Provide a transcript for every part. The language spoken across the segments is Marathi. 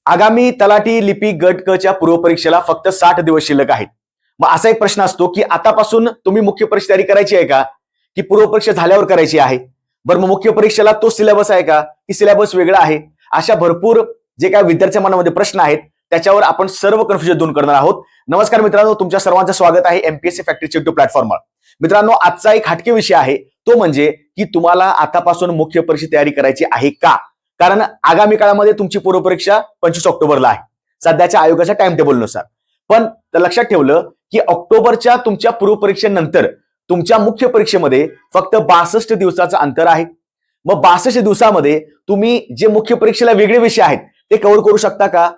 आगामी तलाठी लिपिक गट क च्या पूर्वपरीक्षेला फक्त 60 दिवस शिल्लक आहेत. मग असा एक प्रश्न असतो की आतापासून तुम्ही मुख्य परीक्षा तयारी करायची आहे का, की पूर्वपरीक्षा झाल्यावर करायची आहे? बरं, मग मुख्य परीक्षेला तो सिलेबस आहे का, की सिलेबस वेगळा आहे? अशा भरपूर जे काय विद्यार्थ्या मनामध्ये प्रश्न आहेत त्याच्यावर आपण सर्व कन्फ्युजन दूर करणार आहोत. नमस्कार मित्रांनो, तुमच्या सर्वांचं स्वागत आहे एमपीएससी फॅक्टरी YouTube प्लॅटफॉर्मवर. मित्रांनो, आजचा एक हटके विषय आहे, तो म्हणजे की तुम्हाला आतापासून मुख्य परीक्षा तयारी करायची आहे का? कारण आगामी काळामध्ये तुमची पूर्वपरीक्षा 25 ऑक्टोबरला आहे सध्याच्या आयोगाच्या टाइम टेबलनुसार. पण लक्षात ठेवलं की ऑक्टोबरच्या तुमच्या पूर्वपरीक्षेनंतर तुमच्या मुख्य परीक्षेमध्ये फक्त 62 दिवसाचं अंतर आहे. मग 62 दिवसामध्ये तुम्ही जे मुख्य परीक्षेला वेगळे विषय आहेत ते कव्हर करू शकता का?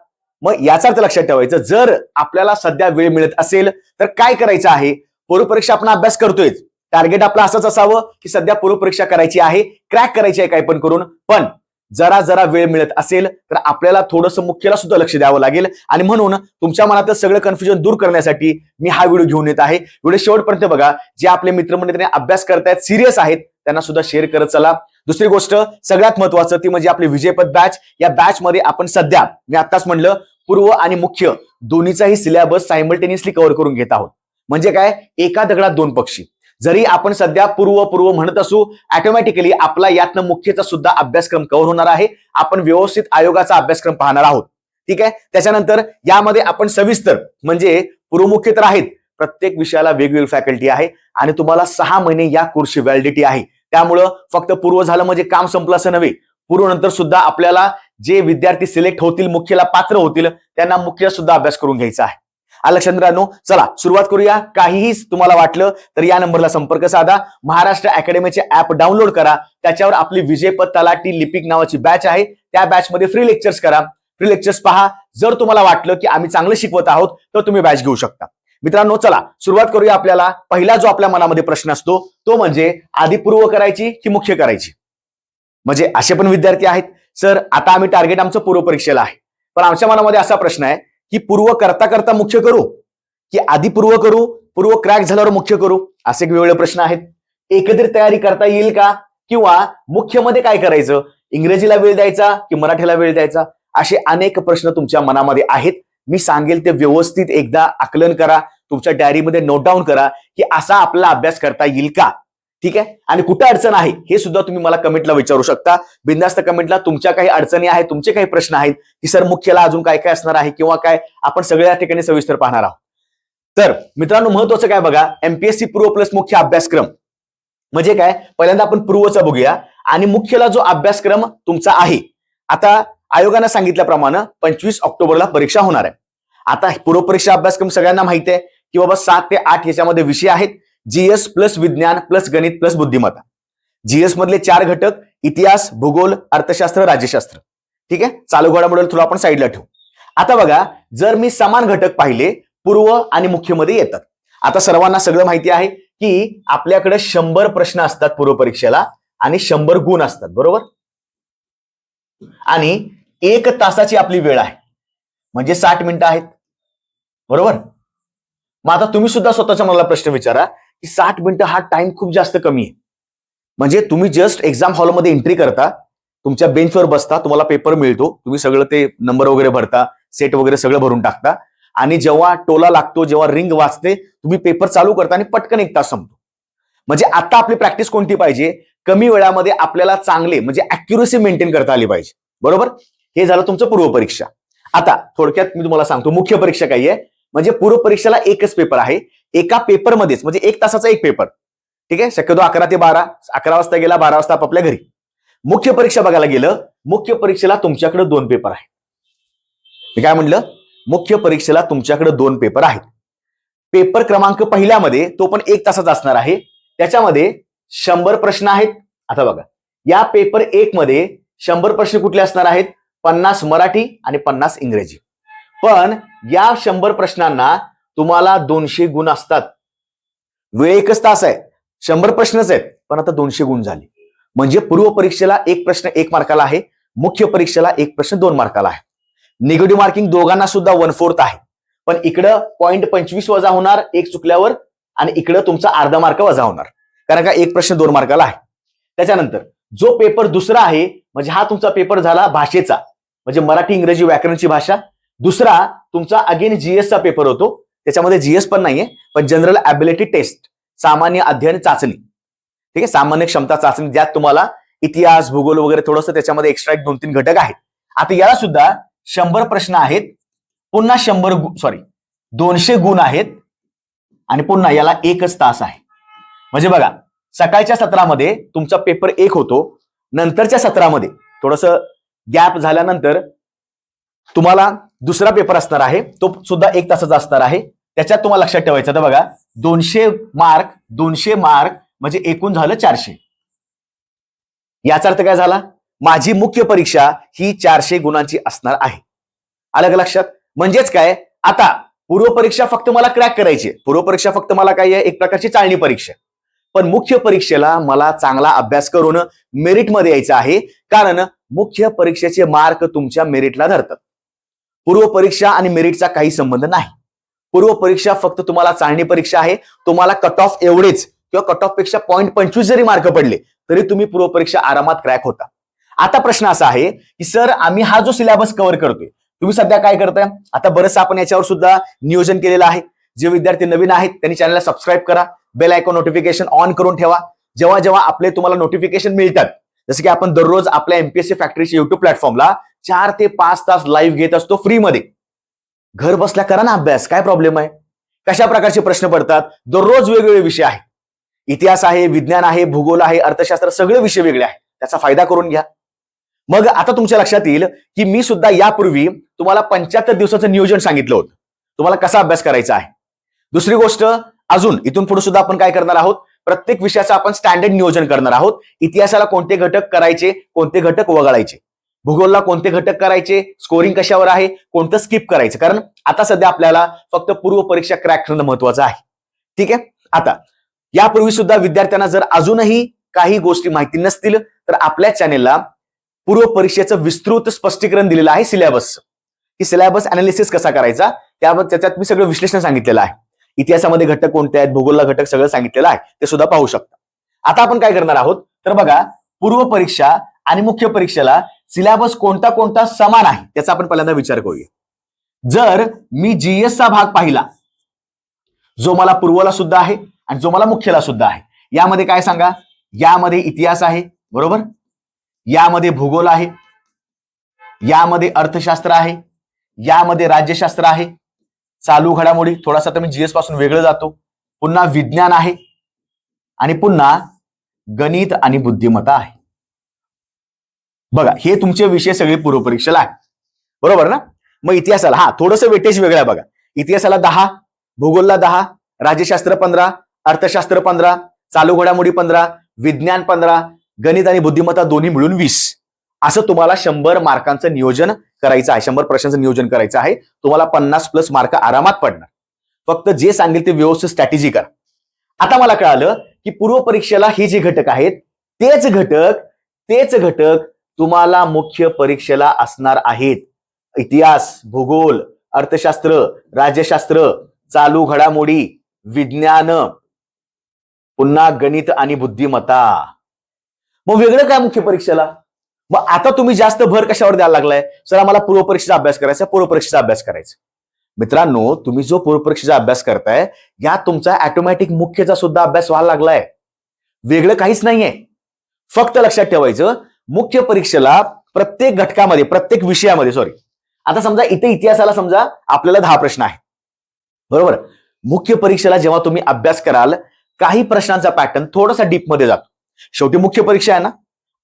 मग याचा अर्थ लक्षात ठेवायचं, जर आपल्याला सध्या वेळ मिळत असेल तर काय करायचं आहे? पूर्वपरीक्षा आपण अभ्यास करतोय, टार्गेट आपलं असंच असावं की सध्या पूर्वपरीक्षा करायची आहे, क्रॅक करायची आहे काय पण करून. पण जरा वेळ मिळत असेल तर आपल्याला थोडंसं मुख्यला सुद्धा लक्ष द्यावं लागेल. आणि म्हणून तुमच्या मनातलं सगळं कन्फ्युजन दूर करण्यासाठी मी हा व्हिडिओ घेऊन येत आहे. व्हिडिओ शेवटपर्यंत बघा. जे आपले मित्रमंडळी अभ्यास करतायत, सिरियस आहेत, त्यांना सुद्धा शेअर करत चला. दुसरी गोष्ट सगळ्यात महत्वाचं ती म्हणजे आपली विजयपथ बॅच. या बॅच मध्ये आपण सध्या, मी आत्ताच म्हणलं, पूर्व आणि मुख्य दोन्हीचाही सिलेबस सायमल्टेनियसली कव्हर करून घेत आहोत. म्हणजे काय, एका दगडात दोन पक्षी. जरी आपण सध्या पूर्व म्हणत असू, ऑटोमॅटिकली आपला यातनं मुख्यचा सुद्धा अभ्यासक्रम कव्हर होणार आहे. आपण व्यवस्थित आयोगाचा अभ्यासक्रम पाहणार आहोत. ठीक आहे. त्याच्यानंतर यामध्ये आपण सविस्तर, म्हणजे पूर्वमुख्य तर आहेत, प्रत्येक विषयाला वेगवेगळी फॅकल्टी आहे आणि तुम्हाला 6 महिने या कोर्सची व्हॅलिडिटी आहे. त्यामुळं फक्त पूर्व झालं म्हणजे काम संपलं असं नव्हे. पूर्व नंतर सुद्धा आपल्याला जे विद्यार्थी सिलेक्ट होतील, मुख्यला पात्र होतील, त्यांना मुख्य सुद्धा अभ्यास करून घ्यायचा आहे. मित्रांनो, चला सुरुवात करूया. काहीही तुम्हाला वाटलं तर या नंबरला संपर्क साधा. महाराष्ट्र अकॅडमीचे ऍप डाउनलोड करा. त्याच्यावर आपली विजयपथ तलाठी लिपिक नावाची बॅच आहे. त्या बॅच मध्ये फ्री लेक्चर्स करा, फ्री लेक्चर्स पहा. जर तुम्हाला वाटलं की आम्ही चांगलं शिकवत आहोत तर तुम्ही बॅच घेऊ शकता. मित्रांनो, चला सुरुवात करूया. आपल्याला पहिला जो आपल्या मनामध्ये प्रश्न असतो तो म्हणजे आधी पूर्व करायची की मुख्य करायची? म्हणजे असे पण विद्यार्थी आहेत, सर आता आम्ही टार्गेट आमचं पूर्व परीक्षेला आहे, पण आमच्या मनामध्ये असा प्रश्न आहे की पूर्व करता करता मुख्य करू की आधी पूर्व करू, पूर्व क्रॅक झाल्यावर मुख्य करू? असे वेगवेगळे प्रश्न आहेत. एकत्रित तयारी करता येईल का, किंवा मुख्यमध्ये काय करायचं, इंग्रजीला वेळ द्यायचा की मराठीला वेळ द्यायचा? असे अनेक प्रश्न तुमच्या मनामध्ये आहेत. मी सांगेल ते व्यवस्थित एकदा आकलन करा, तुमच्या डायरीमध्ये नोट डाऊन करा की असा आपला अभ्यास करता येईल का. ठीक आहे. आणि कुठे अडचण आहे हे सुद्धा तुम्ही मला कमेंटला विचारू शकता. बिनधास्त कमेंटला तुमच्या काही अडचणी आहेत, तुमचे काही प्रश्न आहेत की सर मुख्यला अजून काय काय असणार आहे किंवा काय, आपण सगळ्या ठिकाणी सविस्तर पाहणार आहोत. तर मित्रांनो, महत्वाचं काय बघा, एमपीएससी पूर्व प्लस मुख्य अभ्यासक्रम म्हणजे काय? पहिल्यांदा आपण पूर्वचा बघूया. आणि मुख्यला जो अभ्यासक्रम तुमचा आहे, आता आयोगानं सांगितल्याप्रमाणे 25 ऑक्टोबरला परीक्षा होणार आहे. आता पूर्व परीक्षा अभ्यासक्रम सगळ्यांना माहिती आहे की बाबा 7 ते 8 याच्यामध्ये विषय आहेत. जीएस प्लस विज्ञान प्लस गणित प्लस बुद्धिमत्ता. जीएस मधले 4 घटक: इतिहास, भूगोल, अर्थशास्त्र, राज्यशास्त्र. ठीक आहे. चालू घडामोडीला थोडं आपण साईडला ठेवू. आता बघा, जर मी समान घटक पाहिले पूर्व आणि मुख्यमध्ये येतात. आता सर्वांना सगळं माहिती आहे की आपल्याकडे 100 प्रश्न असतात पूर्व परीक्षेला आणि 100 गुण असतात, बरोबर? आणि 1 तासाची आपली वेळ आहे, म्हणजे 60 मिनिटं आहेत, बरोबर? मग आता तुम्ही सुद्धा स्वतःच्या मनाला प्रश्न विचारा की 60 मिनिटं हा टाइम खूप जास्त कमी आहे. म्हणजे तुम्ही जस्ट एक्झाम हॉलमध्ये एंट्री करता, तुमच्या बेंचवर बसता, तुम्हाला पेपर मिळतो, तुम्ही सगळं ते नंबर वगैरे भरता, सेट वगैरे सगळं भरून टाकता, आणि जेव्हा टोला लागतो, जेव्हा रिंग वाजते, तुम्ही पेपर चालू करता आणि पटकन 1 तास संपतो. म्हणजे आता आपली प्रॅक्टिस कोणती पाहिजे? कमी वेळामध्ये आपल्याला चांगले, म्हणजे अॅक्युरेसी मेंटेन करता आली पाहिजे, बरोबर? हे झालं तुमचं पूर्व परीक्षा. आता थोडक्यात मी तुम्हाला सांगतो मुख्य परीक्षा काय आहे. म्हणजे पूर्व परीक्षेला एकच पेपर आहे. एका पेपरमध्येच, म्हणजे 1 तासाचा एक पेपर. ठीक आहे. शक्यतो 11 ते 12, 11 वाजता गेला, 12 वाजता आपल्या घरी. मुख्य परीक्षा बघायला गेलं, मुख्य परीक्षेला तुमच्याकडे 2 पेपर आहेत. मी काय म्हणलं? मुख्य परीक्षेला तुमच्याकडे 2 पेपर आहेत. पेपर क्रमांक पहिल्यामध्ये, तो पण 1 तासाचा असणार आहे, त्याच्यामध्ये 100 प्रश्न आहेत. आता बघा, या पेपर 1 मध्ये 100 प्रश्न कुठले असणार आहेत? 50 मराठी आणि 50 इंग्रजी. पण या 100 प्रश्नांना तुम्हाला 200 गुण असतात. वेळ 1 तास आहे, 100 प्रश्नच आहेत, पण आता 200 गुण झाले. म्हणजे पूर्व परीक्षेला 1 प्रश्न 1 मार्काला आहे, मुख्य परीक्षेला 1 प्रश्न 2 मार्काला आहे. निगेटिव्ह मार्किंग दोघांना सुद्धा 1/4 आहे. पण इकडं 0.25 वजा होणार 1 चुकल्यावर, आणि इकडं तुमचा अर्धा मार्क वजा होणार, कारण का 1 प्रश्न 2 मार्काला आहे. त्याच्यानंतर जो पेपर दुसरा आहे, म्हणजे हा तुमचा पेपर झाला भाषेचा, म्हणजे मराठी इंग्रजी व्याकरणची भाषा. दुसरा तुमचा अगेन जीएसचा पेपर होतो, त्याच्यामध्ये जीएस पण नाहीये, पण जनरल ॲबिलिटी टेस्ट, सामान्य अध्ययन चाचणी. ठीक आहे, सामान्य क्षमता चाचणी, ज्यात तुम्हाला इतिहास, भूगोल वगैरे थोडंसं त्याच्यामध्ये एक्स्ट्रा 2-3 घटक आहेत. आता याला सुद्धा 100 प्रश्न आहेत, पुन्हा 200 गुण आहेत आणि पुन्हा याला 1 तास आहे. म्हणजे बघा, सकाळच्या सत्रामध्ये तुमचा पेपर 1 होतो, नंतरच्या सत्रामध्ये थोडंसं गॅप झाल्यानंतर तुम्हाला दुसरा पेपर असणार आहे, तो सुद्धा 1 तासाचा असणार आहे. त्याच्यात तुम्हाला लक्षात ठेवायचं, तर बघा 200 मार्क म्हणजे एकूण झालं 400. याचा अर्थ काय झाला, माझी मुख्य परीक्षा ही 400 गुणांची असणार आहे. आलं का लक्षात? म्हणजेच काय, आता पूर्वपरीक्षा फक्त मला क्रॅक करायची, पूर्वपरीक्षा फक्त मला काय आहे, एक प्रकारची चाळणी परीक्षा. पण मुख्य परीक्षेला मला चांगला अभ्यास करून मेरिटमध्ये यायचं आहे, कारण मुख्य परीक्षेचे मार्क तुमच्या मेरिटला धरतात. पूर्वपरीक्षा आणि मेरिटचा काही संबंध नाही. पूर्वपरीक्षा फक्त तुम्हाला चाळणी परीक्षा आहे. तुम्हाला कट ऑफ एवढेच किंवा कट ऑफ पेक्षा 0.25 जरी मार्क पडले तरी तुम्ही पूर्वपरीक्षा आरामात क्रॅक होता. आता प्रश्न असा आहे की सर, आम्ही हा जो सिलेबस कव्हर करतोय, तुम्ही सध्या काय करताय? आता बरंच आपण याच्यावर सुद्धा नियोजन केलेलं आहे. जे विद्यार्थी नवीन आहेत त्यांनी चॅनलला सबस्क्राईब करा, बेल आयकॉन नोटिफिकेशन ऑन करून ठेवा. जेव्हा जेव्हा आपले तुम्हाला नोटिफिकेशन मिळतात, जसं की आपण दररोज आपल्या एमपीएससी फॅक्टरीच्या युट्यूब प्लॅटफॉर्मला 4 ते 5 तास लाईव्ह घेत असतो फ्रीमध्ये. घर बसल्या करा ना अभ्यास, काय प्रॉब्लेम आहे? कशा प्रकारचे प्रश्न पडतात? दररोज वेगवेगळे विषय आहेत. इतिहास आहे, विज्ञान आहे, भूगोल आहे, अर्थशास्त्र, सगळे विषय वेगळे आहेत. त्याचा फायदा करून घ्या. मग आता तुमच्या लक्षात येईल की मी सुद्धा यापूर्वी तुम्हाला 75 दिवसाचं नियोजन सांगितलं होतं, तुम्हाला कसा अभ्यास करायचा आहे. दुसरी गोष्ट, अजून इथून पुढे सुद्धा आपण काय करणार आहोत, प्रत्येक विषयाचं आपण स्टँडर्ड नियोजन करणार आहोत. इतिहासाला कोणते घटक करायचे, कोणते घटक वगळायचे, भूगोलला कोणते घटक करायचे, स्कोरिंग कशावर आहे, कोणतं स्किप करायचं. कारण आता सध्या आपल्याला फक्त पूर्व परीक्षा क्रॅक करणं महत्वाचं आहे. ठीक आहे. आता यापूर्वी सुद्धा विद्यार्थ्यांना जर अजूनही काही गोष्टी माहिती नसतील तर आपल्या चॅनेलला पूर्व परीक्षेचं विस्तृत स्पष्टीकरण दिलेलं आहे सिलेबसचं, की सिलेबस अनालिसिस कसा करायचा, त्याच्यात मी सगळं विश्लेषण सांगितलेलं आहे. इतिहासामध्ये घटक कोणते आहेत, भूगोलला घटक सगळं सांगितलेलं आहे, ते सुद्धा पाहू शकता. आता आपण काय करणार आहोत, तर बघा, पूर्व परीक्षा आणि मुख्य परीक्षेला सिलेबस कोणता कोणता समान आहे त्याचा आपण पहिल्यांदा विचार करूया. जर मी जीएसचा भाग पाहिला, जो मला पूर्वला सुद्धा आहे आणि जो मला मुख्यला सुद्धा आहे, यामध्ये काय सांगा, यामध्ये इतिहास आहे, बरोबर, यामध्ये भूगोल आहे, यामध्ये अर्थशास्त्र आहे, यामध्ये राज्यशास्त्र आहे, चालू घडामोडी, थोडासा तर मी जीएस पासून वेगळं जातो, पुन्हा विज्ञान आहे आणि पुन्हा गणित आणि बुद्धिमत्ता आहे. बघा, हे तुमचे विषय सगळे पूर्वपरीक्षेला आहे, बरोबर ना. मग इतिहासाला थोडंसं वेटेज वेगळं आहे बघा. इतिहासाला 10, भूगोलला 10, राज्यशास्त्र 15, अर्थशास्त्र 15, चालू घडामोडी 15, विज्ञान 15, गणित आणि बुद्धिमत्ता दोन्ही मिळून 20. असं तुम्हाला 100 मार्कांचं नियोजन करायचं आहे, 100 प्रश्नांचं नियोजन करायचं आहे. तुम्हाला 50+ मार्क आरामात पडणार. फक्त जे सांगेल ते व्यवस्थित स्ट्रॅटेजी करा. आता मला कळालं की पूर्व परीक्षेला हे जे घटक आहेत तेच घटक तुम्हाला मुख्य परीक्षेला असणार आहेत. इतिहास, भूगोल, अर्थशास्त्र, राज्यशास्त्र, चालू घडामोडी, विज्ञान, पुन्हा गणित आणि बुद्धिमत्ता. मग वेगळं काय मुख्य परीक्षेला? मग आता तुम्ही जास्त भर कशावर द्यायला लागलाय, सर आम्हाला पूर्वपरीक्षेचा अभ्यास करायचा, पूर्वपरीक्षेचा अभ्यास करायचा. मित्रांनो, तुम्ही जो पूर्वपरीक्षेचा अभ्यास करताय यात तुमचा ऑटोमॅटिक मुख्यचा सुद्धा अभ्यास व्हायला लागलाय. वेगळं काहीच नाहीये. फक्त लक्षात ठेवायचं, मुख्य परीक्षेला प्रत्येक घटकामध्ये, प्रत्येक विषयामध्ये, आता समजा इथे इतिहासाला समजा आपल्याला 10 प्रश्न आहेत, बरोबर. मुख्य परीक्षेला जेव्हा तुम्ही अभ्यास कराल, काही प्रश्नांचा पॅटर्न थोडासा डीप मध्ये जातो. शेवटी मुख्य परीक्षा आहे ना,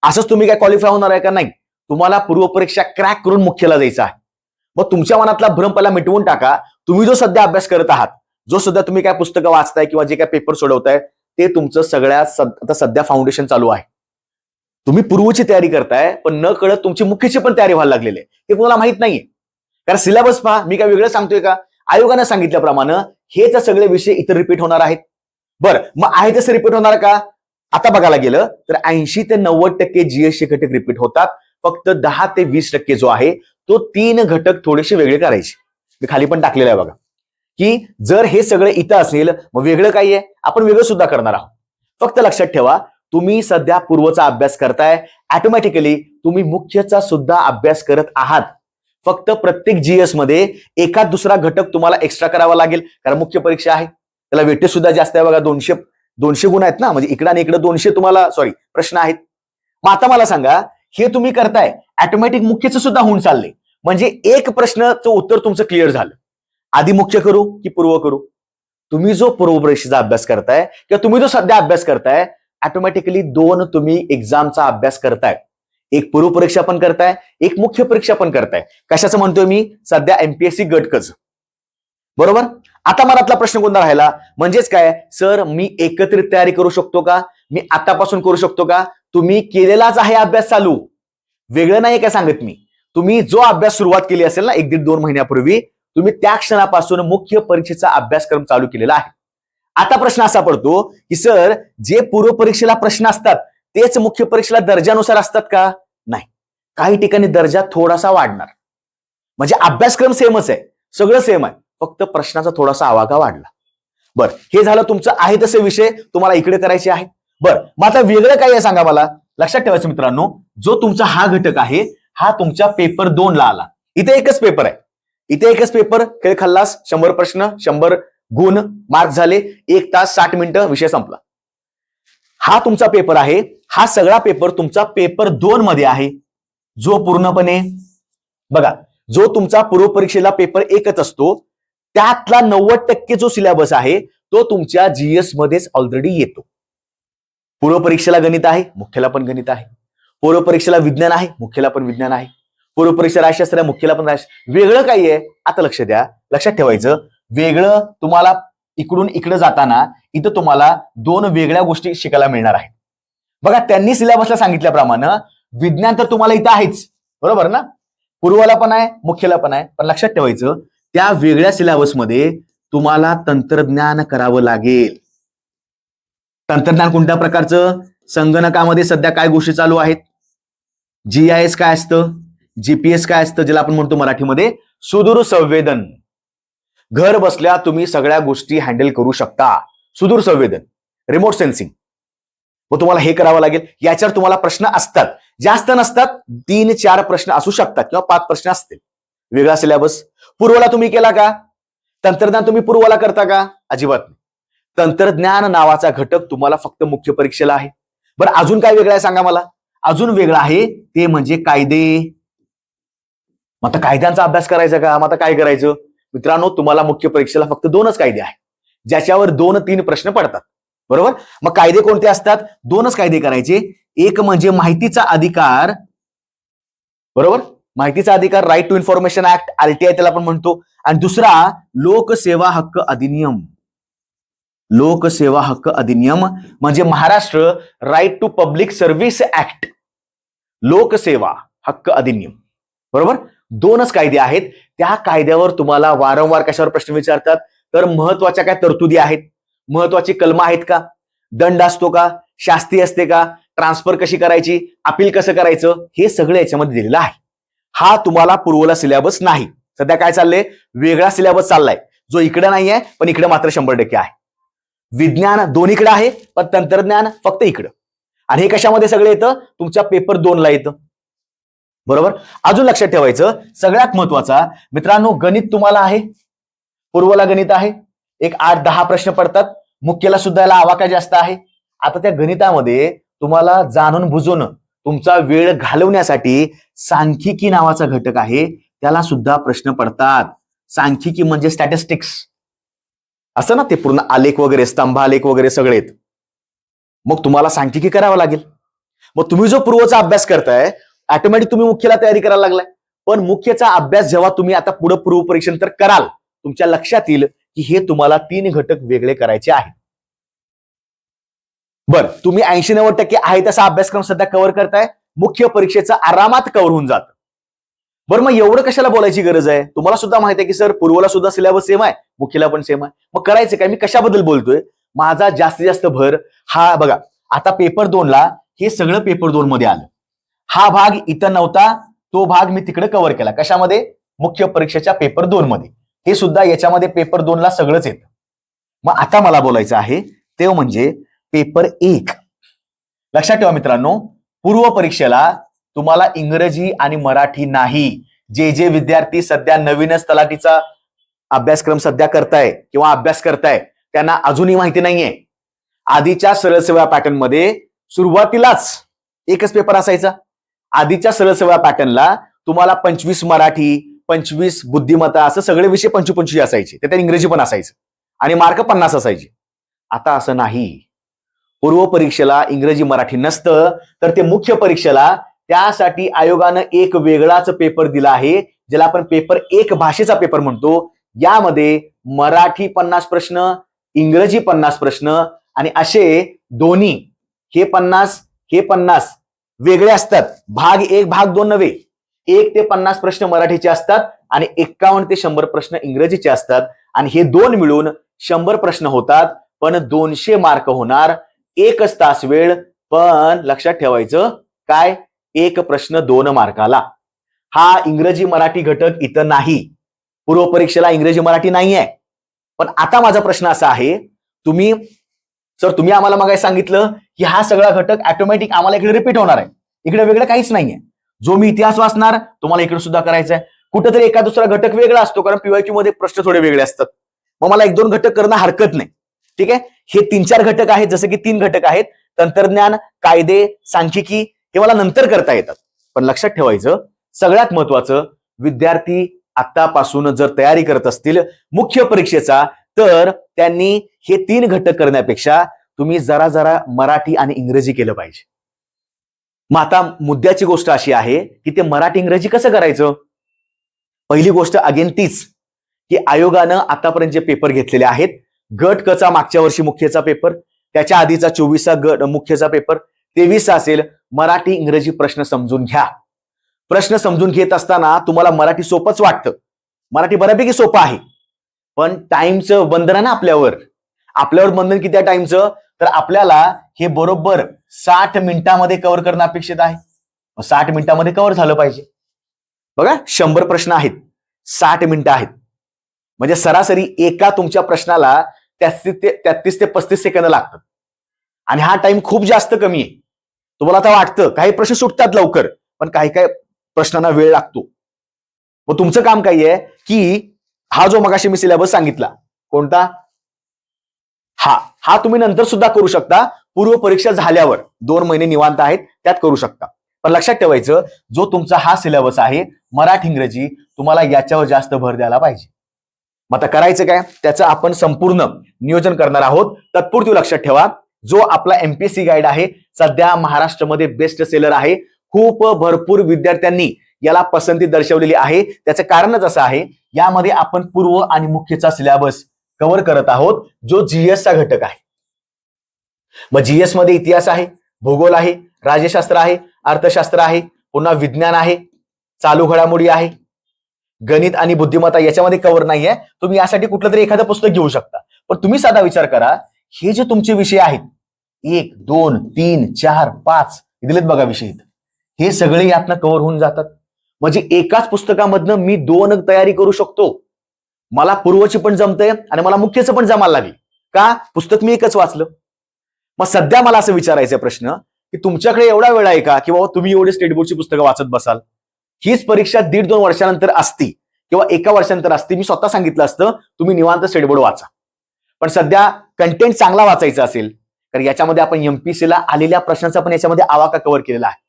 असंच तुम्ही काय क्वालिफाय होणार आहे का? नाही. तुम्हाला पूर्वपरीक्षा क्रॅक करून मुख्यला जायचं आहे. मग तुमच्या मनातला भ्रम पहिला मिटवून टाका. तुम्ही जो सध्या अभ्यास करत आहात, जो सध्या तुम्ही काय पुस्तकं वाचताय किंवा जे काय पेपर सोडवताय, ते तुमचं सगळ्यात आता सध्या फाउंडेशन चालू आहे. तुम्ही पूर्वची तयारी करताय, पण न कळत तुमची मुख्यची पण तयारी व्हायला लागलेली आहे. हे तुम्हाला माहित नाहीये. कारण सिलेबस पहा, मी काय वेगळं सांगतोय का? आयोगाने सांगितल्याप्रमाणे हेच सगळे विषय इतर रिपीट होणार आहेत. बरं, मग आहे तसं रिपीट होणार का? आता बघायला गेलं तर 80 ते 90% जीएसचे घटक रिपीट होतात. फक्त 10 ते 20% जो आहे तो 3 घटक थोडेसे वेगळे करायचे. मी खाली पण टाकलेलं आहे बघा, की जर हे सगळं इथं असेल मग वेगळं काय आहे, आपण वेगळं सुद्धा करणार आहोत. फक्त लक्षात ठेवा, तुम्ही सध्या पूर्वचा अभ्यास करताय, ऑटोमॅटिकली तुम्ही मुख्यचा सुद्धा अभ्यास करत आहात. फक्त प्रत्येक जीएस मध्ये एखाद दुसरा घटक तुम्हाला एक्स्ट्रा करावा लागेल, कारण मुख्य परीक्षा आहे, त्याला वेटेज सुद्धा जास्त आहे बघा. 200 गुण आहेत ना, म्हणजे इकडे आणि इकडे 200 तुम्हाला प्रश्न आहेत. मग आता मला सांगा, हे तुम्ही करताय ऑटोमॅटिक मुख्यचं सुद्धा होऊन चाललंय, म्हणजे एक प्रश्नाचं उत्तर तुमचं क्लिअर झालं. आधी मुख्य करू की पूर्व करू? तुम्ही जो पूर्व परीक्षेचा अभ्यास करताय किंवा तुम्ही जो सध्या अभ्यास करताय, ऑटोमॅटिकली दोन तुम्ही एक्झामचा अभ्यास करताय. एक पूर्व परीक्षा पण करताय, एक मुख्य परीक्षा पण करताय. कशाचं म्हणतोय मी? सध्या एमपीएससी गटकच. बरोबर. आता मनातला प्रश्न कोणता राहिला? म्हणजेच काय सर, मी एकत्रित तयारी करू शकतो का? मी आतापासून करू शकतो का? तुम्ही केलेलाच आहे अभ्यास चालू, वेगळं नाही काय सांगत मी. तुम्ही जो अभ्यास सुरुवात केली असेल ना 1-1.5-2 महिन्यापूर्वी, तुम्ही त्या क्षणापासून मुख्य परीक्षेचा अभ्यासक्रम चालू केलेला आहे. आता प्रश्न असा पडतो की सर, जे पूर्व परीक्षेला प्रश्न असतात तेच मुख्य परीक्षेला दर्जानुसार असतात का? नाही, काही ठिकाणी दर्जा थोडासा वाढणार. म्हणजे अभ्यासक्रम सेमच आहे, सगळं सेम आहे, फक्त प्रश्नाचा थोडासा आवाका वाढला. बरं, हे झालं तुमचं आहे तसे विषय तुम्हाला इकडे करायचे आहेत. बरं, मग आता वेगळं काय आहे सांगा मला. लक्षात ठेवायचं मित्रांनो, जो तुमचा हा घटक आहे हा तुमच्या पेपर 2 ला आला. इथे एकच पेपर आहे, इथे एकच पेपर, खेळ खल्लास, 100 प्रश्न, 100 गुण, मार्क झाले, 1 तास 60 मिनिटं, विषय संपला. हा तुमचा पेपर आहे, हा सगळा पेपर तुमचा पेपर 2 मध्ये आहे, जो पूर्णपणे बघा, जो तुमचा पूर्व परीक्षेला पेपर 1च असतो, त्यातला 90% जो सिलेबस आहे तो तुमच्या जीएस मध्येच ऑलरेडी येतो. पूर्व परीक्षेला गणित आहे, मुख्याला पण गणित आहे. पूर्व परीक्षेला विज्ञान आहे, मुख्याला पण विज्ञान आहे. पूर्व परीक्षा राजशास्त्र आहे, मुख्याला पण राजशास्त्र. वेगळं काही आहे? आता लक्ष द्या, लक्षात ठेवायचं, वेगळं तुम्हाला इकडून इकडे जाताना इथं तुम्हाला 2 वेगळ्या गोष्टी शिकायला मिळणार आहेत. बघा, त्यांनी सिलेबसला सांगितल्याप्रमाणे विज्ञान तर तुम्हाला इथं आहेच, बरोबर ना, पूर्वाला पण आहे, मुख्याला पण आहे. पण लक्षात ठेवायचं, त्या वेगळ्या सिलेबसमध्ये तुम्हाला तंत्रज्ञान करावं लागेल. तंत्रज्ञान कोणत्या प्रकारचं? संगणकामध्ये सध्या काय गोष्टी चालू आहेत, जीआयएस काय असतं, जीपीएस काय असतं, ज्याला आपण म्हणतो मराठीमध्ये सुदूर संवेदन. घर बसल्या तुम्ही सगळ्या गोष्टी हँडल करू शकता. सुदूर संवेदन, रिमोट सेन्सिंग. व तुम्हाला हे करावं लागेल. याच्यावर तुम्हाला प्रश्न असतात, जास्त नसतात, 3-4 प्रश्न असू शकतात किंवा 5 प्रश्न असतील. वेगळा सिलेबस. पूर्वला तुम्ही केला का? तंत्रज्ञान तुम्ही पूर्वला करता का? अजिबात नाही. तंत्रज्ञान नावाचा घटक तुम्हाला फक्त मुख्य परीक्षेला आहे. बरं, अजून काय वेगळं आहे सांगा मला. अजून वेगळं आहे ते म्हणजे कायदे. मग आता कायद्यांचा अभ्यास करायचा का? मग आता काय करायचं मित्रांनो, तुम्हाला मुख्य परीक्षेला फक्त 2च कायदे आहेत, ज्याच्यावर 2-3 प्रश्न पडतात, बरोबर. मग कायदे कोणते असतात? 2च कायदे करायचे. एक म्हणजे माहितीचा अधिकार, बरोबर, माहितीचा अधिकार, right to information act, RTI त्याला आपण म्हणतो. आणि दुसरा लोकसेवा हक्क अधिनियम. लोकसेवा हक्क अधिनियम म्हणजे Maharashtra right to public service act, लोकसेवा हक्क अधिनियम, बरोबर. 2च कायदे आहेत. त्या कायद्यावर तुम्हाला वारंवार कशावर प्रश्न विचारतात? तर महत्वाच्या काय तरतुदी आहेत, महत्वाची कलमं आहेत का, दंड असतो का, शास्ती असते का, ट्रान्सफर कशी करायची, अपील कसं करायचं, हे सगळं याच्यामध्ये दिलेलं आहे. हा तुम्हाला पूर्वला सिलेबस नाही. सध्या काय चाललंय? वेगळा सिलेबस चाललाय, जो इकडे नाहीये, पण इकडे मात्र 100% आहे. विज्ञान दोन्हीकडे आहे, पण तंत्रज्ञान फक्त इकडं. आणि हे कशामध्ये सगळं येतं? तुमच्या पेपर 2 ला येतं, बरोबर. अजून लक्षात ठेवायचं, सगळ्यात महत्वाचा मित्रांनो, गणित तुम्हाला आहे, पूर्वला गणित आहे, एक 8-10 प्रश्न पडतात. मुख्यला सुद्धा याला आवाका जास्त आहे. आता त्या गणितामध्ये तुम्हाला जाणून बुजून तुमचा वेळ घालवण्यासाठी सांख्यिकी नावाचा घटक आहे, त्याला सुद्धा प्रश्न पडतात. सांख्यिकी म्हणजे स्टॅटिस्टिक्स असं ना, ते पूर्ण आलेख वगैरे, स्तंभालेख वगैरे सगळे. मग तुम्हाला सांख्यिकी करावं लागेल. मग तुम्ही जो पूर्वचा अभ्यास करताय, ऑटोमॅटिक तुम्ही मुख्यला तयारी करायला लागलाय. पण मुख्यचा अभ्यास जेव्हा तुम्ही आता पुढे पूर्व परीक्षण तर कराल, तुमच्या लक्षात येईल की हे तुम्हाला 3 घटक वेगळे करायचे आहेत. बरं, तुम्ही 80-90% आहे तसा अभ्यासक्रम सध्या कव्हर करताय, मुख्य परीक्षेचा आरामात कव्हर होऊन जात. बरं, मग एवढं कशाला बोलायची गरज आहे? तुम्हाला सुद्धा माहिती आहे की सर, पूर्वला सुद्धा सिलेबस सेम आहे, मुख्यला पण सेम आहे. मग करायचं काय? मी कशाबद्दल बोलतोय? माझा जास्तीत जास्त भर हा बघा, आता पेपर 2 ला हे सगळं पेपर 2 मध्ये आलं. हा भाग इथं नव्हता, तो भाग मी तिकडे कव्हर केला. कशामध्ये? मुख्य परीक्षेच्या पेपर 2 मध्ये. हे सुद्धा याच्यामध्ये पेपर 2 ला सगळंच येतं. मग आता मला बोलायचं आहे ते म्हणजे पेपर 1. लक्षात ठेवा मित्रांनो, पूर्व परीक्षेला तुम्हाला इंग्रजी आणि मराठी नाही, जे विद्यार्थी सध्या नवीनच तलाठीचा अभ्यासक्रम सध्या करताय किंवा अभ्यास करताय त्यांना अजूनही माहिती नाहीये. आधीच्या सरळ सेवा पॅटर्न मध्ये सुरुवातीलाच एकच पेपर असायचा. आधीच्या सरळ सेवा पॅटर्नला तुम्हाला 25 मराठी, 25 बुद्धिमत्ता असं सगळे विषय 25 असायचे. त्यात इंग्रजी पण असायचं आणि मार्क 50 असायचे. आता असं नाही. पूर्व परीक्षेला इंग्रजी मराठी नसतं, तर ते मुख्य परीक्षेला त्यासाठी आयोगानं एक वेगळाच पेपर दिला आहे, ज्याला आपण पेपर 1 भाषेचा पेपर म्हणतो. यामध्ये मराठी 50 प्रश्न, इंग्रजी 50 प्रश्न आणि असे दोन्ही हे 50 वेगळे असतात. भाग 1 भाग 2 नव्हे. 1 ते 50 प्रश्न मराठीचे असतात आणि 51 ते 100 प्रश्न इंग्रजीचे असतात आणि हे दोन मिळून 100 प्रश्न होतात. पण 200 मार्क होणार. 1 तास वेळ, पण लक्षात ठेवायचं काय, 1 प्रश्न 2 मार्काला. हा इंग्रजी मराठी घटक इथं नाही. पूर्व परीक्षेला इंग्रजी मराठी नाही आहे. पण आता माझा प्रश्न असा आहे, तुम्ही आम्हाला मग सांगितलं की हा सगळा घटक ऑटोमॅटिक आम्हाला इकडे रिपीट होणार आहे. इकडे वेगळं काहीच नाहीये. जो मी इतिहास वाचणार तुम्हाला इकडे सुद्धा करायचा आहे. कुठेतरी एका दुसरा घटक वेगळा असतो, कारण पीवायक्यू मध्ये प्रश्न थोडे वेगळे असतात. मग मला 1-2 घटक करणं हरकत नाही. ठीक आहे. हे 3-4 घटक आहेत, जसे की 3 घटक आहेत, तंत्रज्ञान, कायदे, सांख्यिकी, हे मला नंतर करता येतात. पण लक्षात ठेवायचं सगळ्यात महत्वाचं, विद्यार्थी आतापासून जर तयारी करत असतील मुख्य परीक्षेचा, तर त्यांनी हे 3 घटक करण्यापेक्षा तुम्ही जरा मराठी आणि इंग्रजी केलं पाहिजे. मग आता मुद्द्याची गोष्ट अशी आहे की ते मराठी इंग्रजी कसं करायचं. पहिली गोष्ट अगेन तीच की आयोगानं आतापर्यंत जे पेपर घेतलेले आहेत, गट क चा मागच्या वर्षी मुख्यचा पेपर, त्याच्या आधीचा 24चा गट मुख्यचा पेपर, 23 असेल, मराठी इंग्रजी प्रश्न समजून घ्या. प्रश्न समजून घेत असताना तुम्हाला मराठी सोपंच वाटतं. मराठी बऱ्यापैकी सोपं आहे, पण टाइमचं बंधन आहे ना आपल्यावर बंधन किती आहे टाइमचं, तर आपल्याला हे बरोबर 60 मिनिटांमध्ये कव्हर करणं अपेक्षित आहे. 60 मिनिटांमध्ये कव्हर झालं पाहिजे. बघा 100 प्रश्न आहेत, 60 मिनिटं आहेत, म्हणजे सरासरी एका तुमच्या प्रश्नाला 33 ते 35 सेकंद लागतात. आणि हा टाइम खूप जास्त कमी आहे. तुम्हाला आता वाटतं काही प्रश्न सुटतात लवकर, पण काही प्रश्नांना वेळ लागतो. मग तुमचं काम काय आहे की हा जो मगाशी मी सिलेबस सांगितला, कोणता, हा तुम्ही नंतर सुद्धा करू शकता. पूर्व परीक्षा झाल्यावर 2 महिने निवांत आहेत, त्यात करू शकता. पण लक्षात ठेवायचं, जो तुमचा हा सिलेबस आहे मराठी इंग्रजी, तुम्हाला याच्यावर जास्त भर द्यायला पाहिजे. मग आता करायचं काय, त्याचं आपण संपूर्ण नियोजन करणार आहोत. तत्पूर्वी लक्षात ठेवा, जो आपला एमपीएससी गाईड आहे सध्या महाराष्ट्रामध्ये बेस्ट सेलर आहे. खूप भरपूर विद्यार्थ्यांनी याला पसंती दर्शवलेली आहे. त्याचं कारणच असं आहे, यामध्ये आपण पूर्व आणि मुख्यचा सिलेबस कव्हर करत आहोत, जो जीएस चा घटक आहे. मग जीएस मध्ये इतिहास आहे, भूगोल आहे, राज्यशास्त्र आहे, अर्थशास्त्र आहे, पुन्हा विज्ञान आहे, चालू घडामोडी आहे, गणित आणि बुद्धिमत्ता याच्यामध्ये कव्हर नाहीये. तुम्ही यासाठी कुठलं तरी एखादं पुस्तक घेऊ शकता. पण तुम्ही साधा विचार करा, हे जे तुमचे विषय आहेत 1, 2, 3, 4, 5 दिलेत बघा विषय, हे सगळे यातनं कव्हर होऊन जातात. म्हणजे एकाच पुस्तकामधनं मी 2 तयारी करू शकतो. मला पूर्वची पण जमते आणि मला मुख्यचं पण जमायला लागली का, पुस्तक मी एकच वाचलं. मग सध्या मला असं विचारायचं प्रश्न की तुमच्याकडे एवढा वेळ आहे का की बाबा तुम्ही एवढे स्टेट बोर्डची पुस्तकं वाचत बसाल. हीच परीक्षा 1.5-2 वर्षानंतर असती किंवा 1 वर्षानंतर असती, मी स्वतः सांगितलं असतं तुम्ही निवांत स्टेट बोर्ड वाचा. पण सध्या कंटेंट चांगला वाचायचा असेल तर याच्यामध्ये आपण एमपीसीला आलेल्या प्रश्नांचा पण याच्यामध्ये आवाका कव्हर केलेला आहे.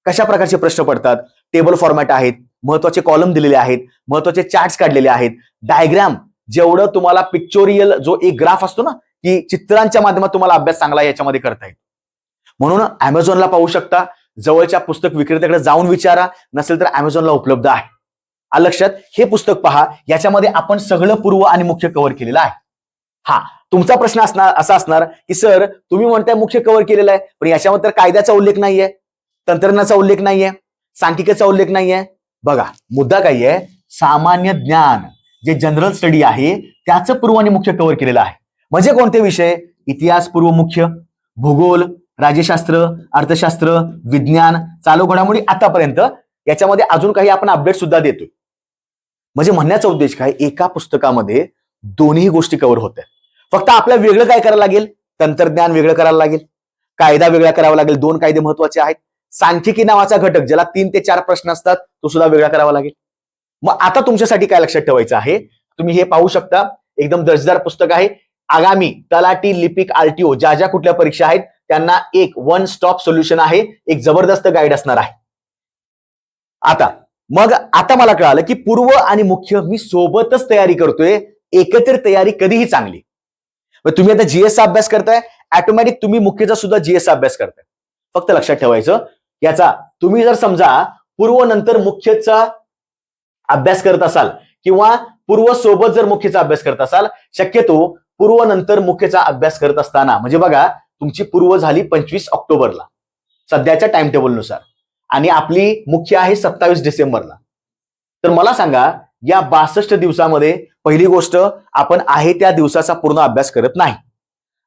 कशा प्रकारचे प्रश्न पडतात, टेबल फॉर्मॅट आहेत, महत्वाचे कॉलम दिलेले आहेत, महत्वाचे चार्ट्स काढलेले आहेत, डायग्राम, जेवढं तुम्हाला पिक्चोरियल जो एक ग्राफ असतो ना, की चित्रांच्या माध्यमात तुम्हाला अभ्यास चांगला याच्यामध्ये करता येईल. म्हणून अमेझॉनला पाहू शकता, जवळच्या पुस्तक विक्रेत्याकडे जाऊन विचारा, नसेल तर अमेझॉनला उपलब्ध आहे. लक्षात, हे पुस्तक पहा, याच्यामध्ये आपण सगळं पूर्व आणि मुख्य कव्हर केलेलं आहे. तुमचा प्रश्न असा असणार की सर तुम्ही म्हणताय मुख्य कव्हर केलेला आहे, पण याच्यामध्ये कायद्याचा उल्लेख नाहीये, तंत्रज्ञानाचा उल्लेख नाहीये, सांख्यिकीचा उल्लेख नाहीये. बघा मुद्दा काय आहे, सामान्य ज्ञान जे जनरल स्टडी आहे त्याचं पूर्व आणि मुख्य कव्हर केलेलं आहे. म्हणजे कोणते विषय, इतिहास पूर्व मुख्य, भूगोल, राज्यशास्त्र, अर्थशास्त्र, विज्ञान, चालू घडामोडी आतापर्यंत. याच्यामध्ये अजून काही आपण अपडेट सुद्धा देतोय. म्हणजे म्हणण्याचा उद्देश काय, एका पुस्तकामध्ये दोन्ही गोष्टी कव्हर होत्या. फक्त आपल्याला वेगळं काय करायला लागेल, तंत्रज्ञान वेगळं करायला लागेल, कायदा वेगळा करावा लागेल. 2 कायदे महत्वाचे आहेत. सांख्यिकी नावाचा घटक ज्याला 3 ते 4 प्रश्न असतात तो सुद्धा वेगळा करावा लागेल. मग आता तुमच्यासाठी काय लक्षात ठेवायचं आहे, तुम्ही हे पाहू शकता, एकदम दर्जेदार पुस्तक आहे. आगामी तलाठी, लिपिक, आरटीओ ज्या ज्या कुठल्या परीक्षा आहेत त्यांना एक वन स्टॉप सोल्युशन आहे, एक जबरदस्त गाईड असणार आहे. आता मला कळालं की पूर्व आणि मुख्य मी सोबतच तयारी करतोय, एकत्र तयारी कधीही चांगली. तुम्ही आता जीएसचा अभ्यास करताय, ऑटोमॅटिक तुम्ही मुख्यचा सुद्धा जीएसचा अभ्यास करताय. फक्त लक्षात ठेवायचं याचा, तुम्ही जर समजा पूर्व नंतर मुख्यचा अभ्यास करत असाल किंवा पूर्व सोबत जर मुख्यचा अभ्यास करत असाल, शक्यतो पूर्व नंतर मुख्यचा अभ्यास करत असताना, म्हणजे बघा तुमची पूर्व झाली 25 ऑक्टोबरला सध्याच्या टाइम टेबलनुसार आणि आपली मुख्य आहे 27 डिसेंबरला. तर मला सांगा, या 62 दिवसामध्ये पहिली गोष्ट आपण आहे त्या दिवसाचा पूर्ण अभ्यास करत नाही.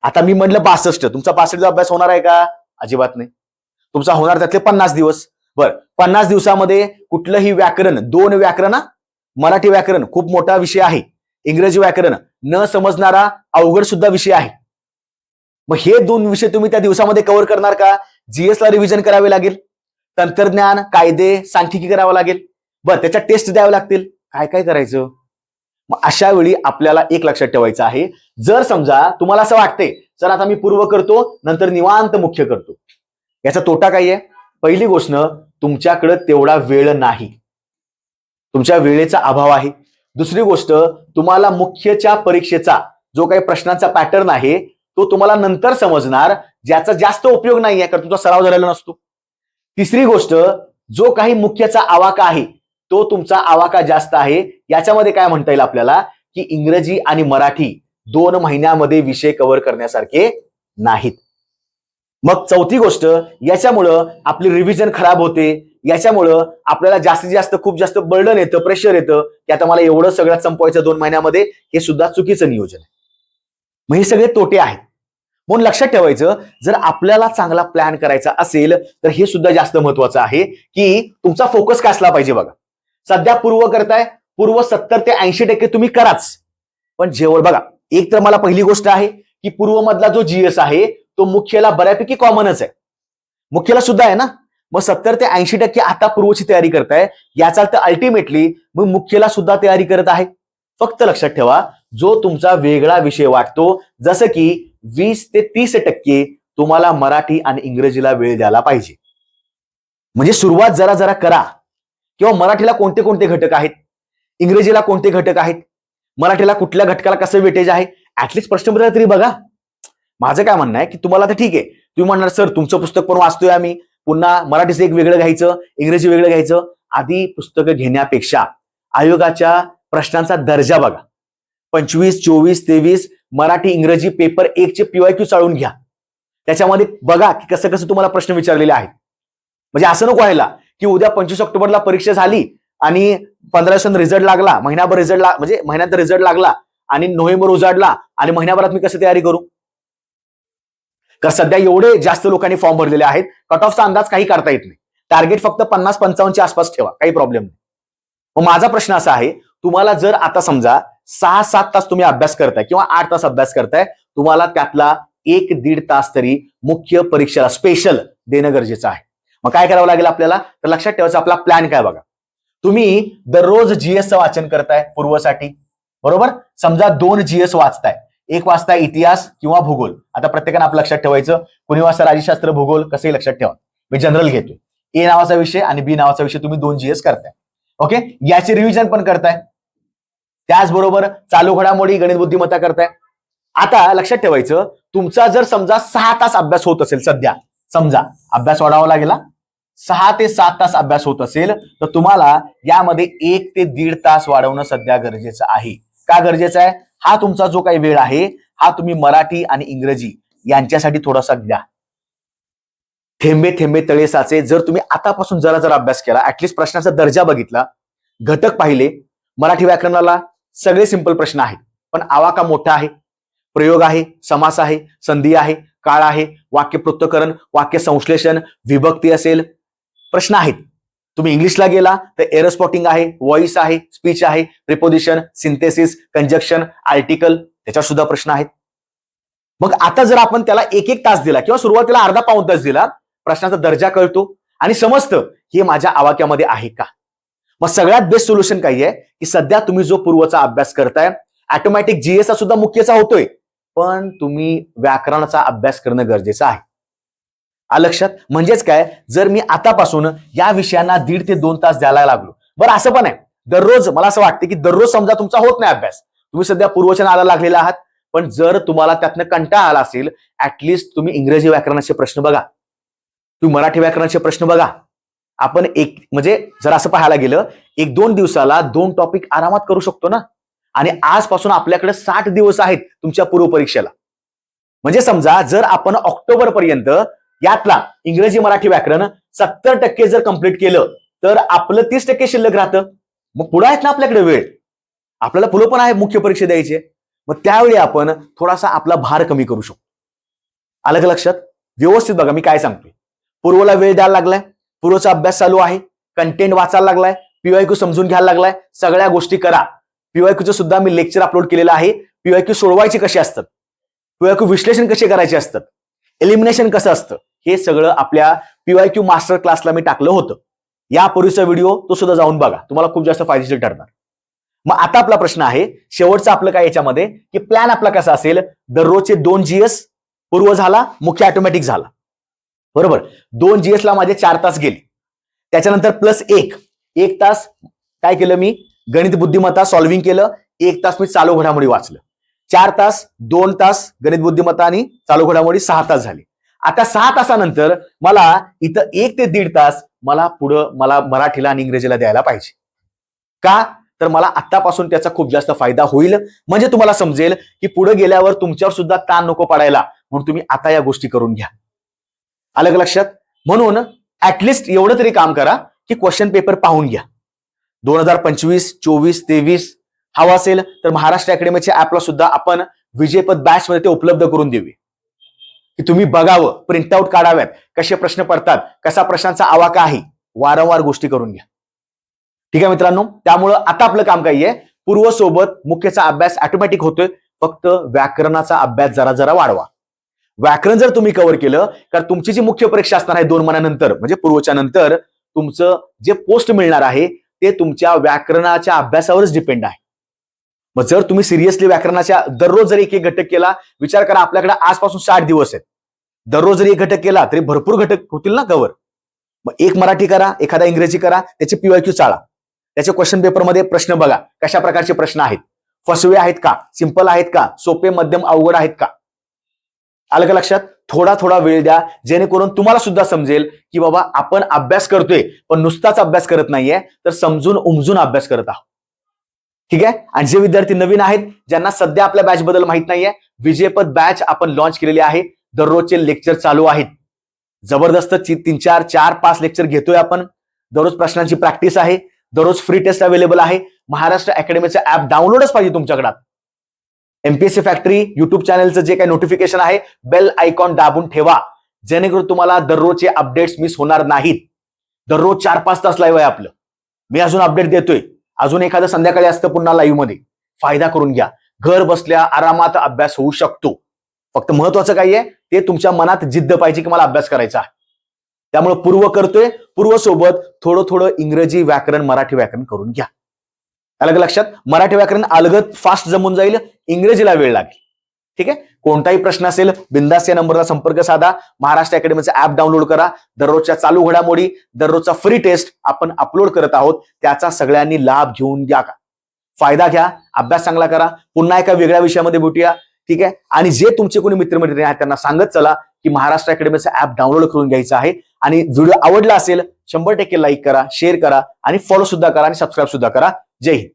आता मी म्हटलं 62, तुमचा 62 अभ्यास होणार आहे का? अजिबात नाही. तुमचा होणार त्यातले 50 दिवस. बरं, 50 दिवसामध्ये कुठलंही व्याकरण, 2 व्याकरण, मराठी व्याकरण खूप मोठा विषय आहे, इंग्रजी व्याकरण न समजणारा अवघड सुद्धा विषय आहे. मग हे 2 विषय तुम्ही त्या दिवसामध्ये कव्हर करणार का? जीएसला रिव्हिजन करावे लागेल, तंत्रज्ञान, कायदे, सांख्यिकी करावं लागेल, बरं त्याच्या टेस्ट द्यावे लागतील, काय काय करायचं. मग अशा वेळी आपल्याला एक लक्षात ठेवायचं आहे, जर समजा तुम्हाला असं वाटतंय सर आता मी पूर्व करतो नंतर निवांत मुख्य करतो, याचा तोटा काय आहे? पहिली गोष्ट, तुमच्याकडे तेवढा वेळ नाही, तुमच्या वेळेचा अभाव आहे. दुसरी गोष्ट, तुम्हाला मुख्यच्या परीक्षेचा जो काही प्रश्नांचा पॅटर्न आहे तो तुम्हाला नंतर समजणार, ज्याचा जास्त उपयोग नाही आहे कारण तुमचा सराव झालेला नसतो. तिसरी गोष्ट, जो काही मुख्यचा आवाका आहे तो तुमचा आवाका जास्त आहे. याच्यामध्ये काय म्हणता येईल आपल्याला की इंग्रजी आणि मराठी 2 महिन्यामध्ये विषय कव्हर करण्यासारखे नाहीत. मग चौथी गोष्ट, याच्यामुळं आपली रिव्हिजन खराब होते, याच्यामुळं आपल्याला जास्तीत जास्त खूप जास्त बर्डन येतं, प्रेशर येतं की आता मला एवढं सगळं संपवायचं 2 महिन्यामध्ये, हे सुद्धा चुकीचं नियोजन आहे. मग हे सगळे तोटे आहेत. म्हणून लक्षात ठेवायचं, जर आपल्याला चांगला प्लॅन करायचा असेल तर हे सुद्धा जास्त महत्वाचं आहे की तुमचा फोकस काय असला पाहिजे. बघा सध्या पूर्व करताय, पूर्व 70 ते 80% तुम्ही कराच, पण जेवढं बघा, एक तर मला पहिली गोष्ट आहे की पूर्व मधला जो जीएस आहे तो मुख्यला बऱ्यापैकी कॉमनच आहे, मुख्यला सुद्धा आहे ना. मग 70 ते 80% आता पूर्वची तयारी करताय, याचा अर्थ अल्टिमेटली मग मुख्यला सुद्धा तयारी करत आहे. फक्त लक्षात ठेवा, जो तुमचा वेगळा विषय वाटतो, जसं की 20 ते 30% तुम्हाला मराठी आणि इंग्रजीला वेळ द्यायला पाहिजे. म्हणजे सुरुवात जरा जरा करा, किंवा मराठीला कोणते कोणते घटक आहेत, इंग्रजीला कोणते घटक आहेत, मराठीला कुठल्या घटकाला कसं वेटेज आहे, ऍटलीस्ट प्रश्नपत्र तरी बघा. माझं काय म्हणणं आहे की तुम्हाला तर ठीक आहे, तुम्ही म्हणणार सर तुमचं पुस्तक पण वाचतोय आम्ही, पुन्हा मराठीचं एक वेगळं घ्यायचं, इंग्रजी वेगळं घ्यायचं. आधी पुस्तकं घेण्यापेक्षा आयोगाच्या प्रश्नांचा दर्जा बघा. 25, 24, 23 मराठी इंग्रजी पेपर 1 चे PYQ चाळून घ्या, त्याच्यामध्ये बघा की कसं कसं तुम्हाला प्रश्न विचारलेले आहेत. म्हणजे असं नको व्हायला की उद्या 25 ऑक्टोबरला परीक्षा झाली आणि 15 दिवसांनी रिझल्ट लागला, महिनाभर रिझल्ट म्हणजे महिन्यात रिझल्ट लागला आणि नोव्हेंबर उजाडला आणि महिन्याभरात मी कसं तयारी करू. कारण सध्या एवढे जास्त लोकांनी फॉर्म भरलेले आहेत, कट ऑफचा अंदाज काही करता येत नाही. टार्गेट फक्त 50-55 च्या आसपास ठेवा, काही प्रॉब्लेम नाही. मग माझा प्रश्न असा आहे, तुम्हाला जर आता समजा 6-7 तास तुम्ही अभ्यास करताय किंवा 8 तास अभ्यास करताय, तुम्हाला त्यातला 1-1.5 तास तरी मुख्य परीक्षेला स्पेशल देणं गरजेचं आहे. मग काय करावं लागेल आपल्याला, तर लक्षात ठेवायचं आपला प्लॅन काय बघा. तुम्ही दररोज जीएसचं वाचन करताय पूर्वसाठी, बरोबर. समजा 2 जीएस वाचताय, एक वाचताय इतिहास किंवा भूगोल. आता प्रत्येकानं आपलं लक्षात ठेवायचं, कुणी वाचता राज्यशास्त्र, भूगोल, कसंही लक्षात ठेवा. मी जनरल घेतोय, ए नावाचा विषय आणि बी नावाचा विषय तुम्ही 2 जीएस करताय. ओके, याचे रिव्हिजन पण करताय, त्याचबरोबर चालू घडामोडी, गणित बुद्धिमत्ता करताय. आता लक्षात ठेवायचं, तुमचा जर समजा 6 तास अभ्यास होत असेल, सध्या समजा अभ्यास वाढावा लागेला, 6 ते 7 तास अभ्यास होत असेल, तर तुम्हाला यामध्ये 1 ते 1.5 तास वाढवणं सध्या गरजेचं आहे. का गरजेचं आहे? हा तुमचा जो काही वेळ आहे, हा तुम्ही मराठी आणि इंग्रजी यांच्यासाठी थोडासा द्या. थेंबे थेंबे तळे साचे. जर तुम्ही आतापासून जरा जरा अभ्यास केला, ऍटलीस्ट प्रश्नाचा दर्जा बघितला, घटक पाहिले, मराठी व्याकरणाला सगळे सिंपल प्रश्न आहेत, पण आवाका मोठा आहे, प्रयोग आहे, समास आहे, संधी आहे, काळ आहे, वाक्य पृथक्करण, वाक्य संश्लेषण, विभक्ती असेल, प्रश्न आहेत. तुम्ही इंग्लिशला गेला तर एरर स्पॉटिंग आहे, व्हॉइस आहे, स्पीच आहे, प्रिपोजिशन, सिंथेसिस, कंजक्शन, आर्टिकल, त्याच्यावर सुद्धा प्रश्न आहेत. मग आता जर आपण त्याला 1-1 तास दिला किंवा सुरुवातीला अर्धा-पाऊण तास दिला, प्रश्नाचा दर्जा कळतो आणि समजतं हे माझ्या आवाक्यामध्ये आहे का. मग सगळ्यात बेस्ट सोल्युशन काय आहे की सध्या तुम्ही जो पूर्वचा अभ्यास करताय, ऑटोमॅटिक जीएस हा सुद्धा मुख्यचा होतोय, पण तुम्ही व्याकरणाचा अभ्यास करणं गरजेचं आहे. लक्षात? म्हणजेच काय, जर मी आतापासून या विषयांना 1.5 ते 2 तास द्यायला लागलो, बरं असं पण आहे दररोज, मला असं वाटतं की दररोज समजा तुमचा होत नाही अभ्यास, तुम्ही सध्या पूर्वचनाला लागलेला आहात, पण जर तुम्हाला त्यातनं कंटाळा आला असेल, ऍटलिस्ट तुम्ही इंग्रजी व्याकरणाचे प्रश्न बघा, तुम्ही मराठी व्याकरणाचे प्रश्न बघा. आपण एक म्हणजे जर असं पाहायला गेलं 1-2 दिवसाला 2 टॉपिक आरामात करू शकतो ना. आणि आजपासून आपल्याकडे 60 दिवस आहेत तुमच्या पूर्व परीक्षेला. म्हणजे समजा जर आपण ऑक्टोबर पर्यंत यातला इंग्रजी मराठी व्याकरण 70% जर कंप्लीट केलं तर आपलं 30% शिल्लक राहतं. मग पुढे आहेत ना आपल्याकडे वेळ, आपल्याला पुढे पण आहे मुख्य परीक्षा द्यायची. मग त्यावेळी आपण थोडासा आपला भार कमी करू शकतो. आलं का लक्षात? व्यवस्थित बघा मी काय सांगतोय. पूर्वला वेळ द्यायला लागलाय, पूर्वचा अभ्यास चालू आहे, कंटेंट वाचायला लागलाय, पीवायक्यू समजून घ्यायला लागलाय, सगळ्या गोष्टी करा. पीवायक्यूचं सुद्धा मी लेक्चर अपलोड केलेलं आहे. पीवायक्यू सोडवायचे कसे असतात, पीवायक्यू विश्लेषण कसे करायचे असतात, एलिमिनेशन कसं असतं, हे सगळं आपल्या पीवायक्यू मास्टर क्लासला मी टाकलं होतं. यापूर्वीचा व्हिडिओ तो सुद्धा जाऊन बघा, तुम्हाला खूप जास्त फायदेशीर ठरणार. मग आता आपला प्रश्न आहे शेवटचं आपलं काय याच्यामध्ये की प्लॅन आपला कसा असेल. दररोजचे 2 जीएस पूर्व झाला, मुख्य ऑटोमॅटिक झाला, बरोबर. 2 जीएस ला माझे 4 तास गेले. त्याच्यानंतर प्लस 1 तास काय केलं मी, गणित बुद्धिमत्ता सॉल्व्हिंग केलं. 1 तास मी चालू घडामोडी वाचलं. 4 तास, 2 तास गणित बुद्धिमत्ता आणि चालू घडामोडी 6 तास झाले. आता 6 तासानंतर मला इथं 1 ते 1.5 तास मला मराठीला आणि इंग्रजीला द्यायला पाहिजे. का तर मला आतापासून त्याचा खूप जास्त फायदा होईल. म्हणजे तुम्हाला समजेल की पुढे गेल्यावर तुमच्यावर सुद्धा ताण नको पडायला, म्हणून तुम्ही आता या गोष्टी करून घ्या. आलं का लक्षात? म्हणून ऍटलिस्ट एवढं तरी काम करा की क्वेश्चन पेपर पाहून घ्या. 2025, 24, 23 हवा असेल तर महाराष्ट्र अकॅडमीच्या ऍपला सुद्धा आपण विजयपथ बॅच मध्ये ते उपलब्ध करून देऊया की तुम्ही बघावं, प्रिंटआउट काढाव्यात, कसे प्रश्न पडतात, कसा प्रश्नांचा आवाका आहे, वारंवार गोष्टी करून घ्या. ठीक आहे मित्रांनो. त्यामुळं आता आपलं काम काय आहे, पूर्व सोबत मुख्यचा अभ्यास ऑटोमॅटिक होतोय, फक्त व्याकरणाचा अभ्यास जरा जरा वाढवा. व्याकरण जर तुम्ही कव्हर केलं तर तुमची जी मुख्य परीक्षा असणार आहे 2 महिन्यानंतर म्हणजे पूर्वच्या नंतर, तुमचं जे पोस्ट मिळणार आहे ते तुमच्या व्याकरणाच्या अभ्यासावरच डिपेंड आहे. मग जर तुम्ही सिरियसली व्याकरणाच्या दररोज जरी एक घटक केला, विचार करा आपल्याकडे आजपासून 60 दिवस आहेत, दररोज जरी एक घटक केला तरी भरपूर घटक होतील ना कव्हर. मग एक मराठी करा, एखादा इंग्रजी करा, त्याचे पीवायक्यू चाळा, त्याचे क्वेश्चन पेपरमध्ये प्रश्न बघा, कशा प्रकारचे प्रश्न आहेत, फसवे आहेत का, सिंपल आहेत का, सोपे मध्यम अवघड आहेत का. आलं का लक्षात? थोडा थोडा वेळ द्या, जेणेकरून तुम्हाला सुद्धा समजेल की बाबा आपण अभ्यास करतोय, पण नुसताच अभ्यास करत नाहीये, तर समजून उमजून अभ्यास करत आहोत. ठीक आहे. आणि जे विद्यार्थी नवीन आहेत, ज्यांना सध्या आपल्या बॅच बद्दल माहित नाहीये, विजयपथ बॅच आपण लॉन्च केलेली आहे. दररोजचे लेक्चर चालू आहेत, जबरदस्त 3, 4, 5 लेक्चर घेतोय आपण. दररोज प्रश्नांची प्रॅक्टिस आहे, दररोज फ्री टेस्ट अवेलेबल आहे. महाराष्ट्र अकॅडमीचं ऍप डाउनलोडच पाहिजे तुमच्याकडे. एमपीएससी फॅक्टरी युट्यूब चॅनलचं जे काही नोटिफिकेशन आहे, बेल आयकॉन दाबून ठेवा, जेणेकरून तुम्हाला दररोजचे अपडेट्स मिस होणार नाहीत. दररोज 4-5 तास लाईव्ह आहे आपलं. मी अजून अपडेट देतोय, अजून एखादं संध्याकाळी असतं पुन्हा लाईव्ह मध्ये. फायदा करून घ्या. घर बसल्या आरामात अभ्यास होऊ शकतो. फक्त महत्वाचं काय आहे, ते तुमच्या मनात जिद्द पाहिजे की मला अभ्यास करायचा आहे. त्यामुळे पूर्व करतोय, पूर्व सोबत थोडं थोडं इंग्रजी व्याकरण, मराठी व्याकरण करून घ्या. अलग लक्षात? मराठी व्याकरण अलगद फास्ट जमून जाईल, इंग्रजीला वेळ लागेल. ठीक आहे. कोणताही प्रश्न असेल बिंदास या नंबरला संपर्क साधा. महाराष्ट्र अकॅडमीचं ऍप डाउनलोड करा. दररोजच्या चालू घडामोडी, दररोजचा फ्री टेस्ट आपण अपलोड करत आहोत, त्याचा सगळ्यांनी लाभ घेऊन घ्या. फायदा घ्या, अभ्यास चांगला करा. पुन्हा एका वेगळ्या विषयामध्ये भेटूया. ठीक आहे. आणि जे तुमचे कोणी मित्रमैत्रिणी आहेत त्यांना सांगत चला की महाराष्ट्र अकॅडमीचं ऍप डाउनलोड करून घ्यायचं आहे. आणि व्हिडिओ आवडला असेल 100% लाईक करा, शेअर करा आणि फॉलो सुद्धा करा आणि सबस्क्राईब सुद्धा करा. जय हिंद.